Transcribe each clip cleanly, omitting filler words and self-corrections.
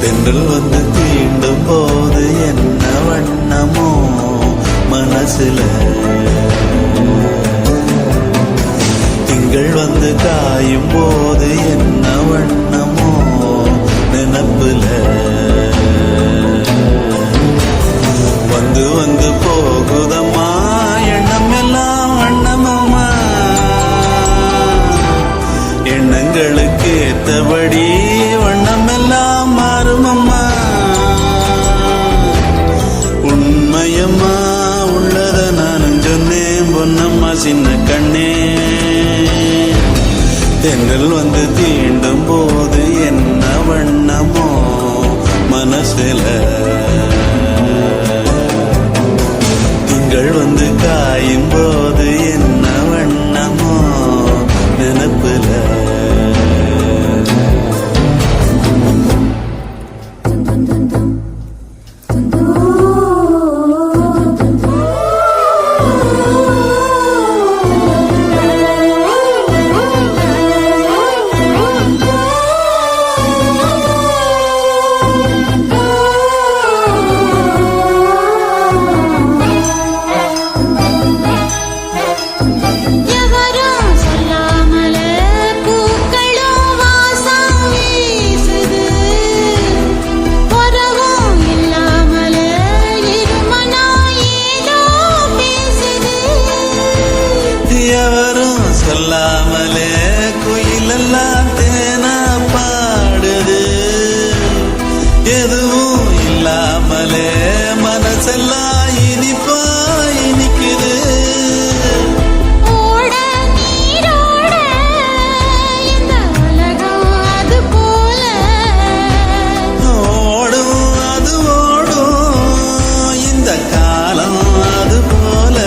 தென்றல் வந்து தீண்டும் போது என்ன வண்ணமோ மனசுல, திங்கள் வந்து காயும் போது என்ன வண்ணமோ நினப்புல, வந்து வந்து போகுதம்மா எண்ணம் எல்லாம் வண்ணமம்மா, எண்ணங்களுக்கு ஏத்தபடி வண்ணம் எல்லாம் மாறுமம்மா. உண்மையம்மா உள்ளத நானும் சொன்னேன் பொன்னம்மா சின்ன கண்ணே. தென்றல் வந்து தீண்டும் போது என்ன வண்ணமோ மனசுல, திங்கள் வந்து காயும் போது என்ன வண்ணமோ நினப்புல. சொல்லாமலே குயிலெல்லாம் தேனா பாடுது, எதுவும் இல்லாமலே மனசெல்லாம் இனிப்பா இனிக்குது. ஓடும் அது ஓடும் இந்த காலம் அது போல,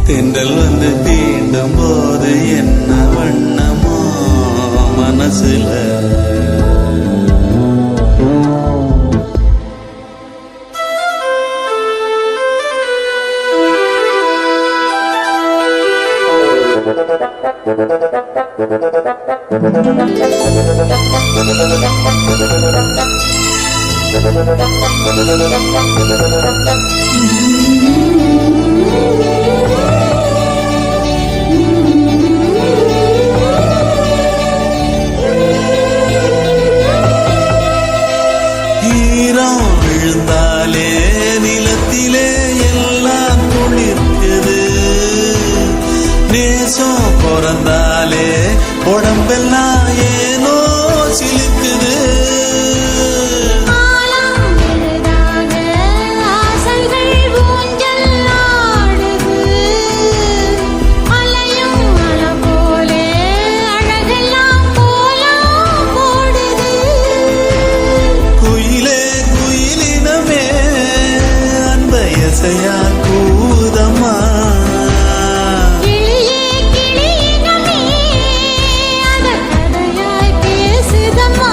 தென்றல் வந்து தீண்டும் போது என்ன வண்ணமோ மனசுல. ஈரம் விழுந்தாலே நிலத்திலே எல்லாம் குளிர்க்குது, நேசம் பிறந்தாலே உடம்பெல்லாம் ஏனோ சிலுக்குது. கூதம்மா கிளியே கிளியினமே அத கதையாய் பேசுதம்மா.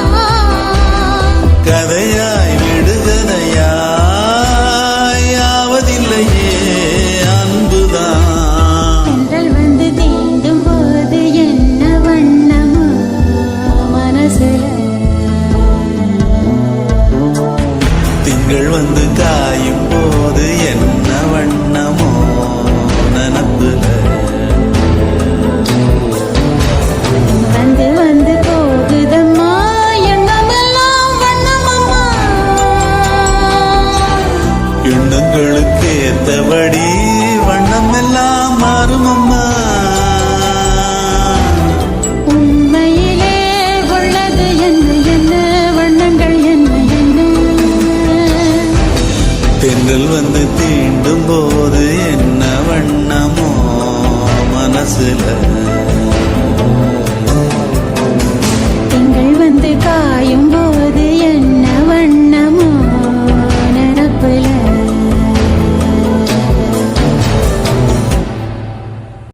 மனசுல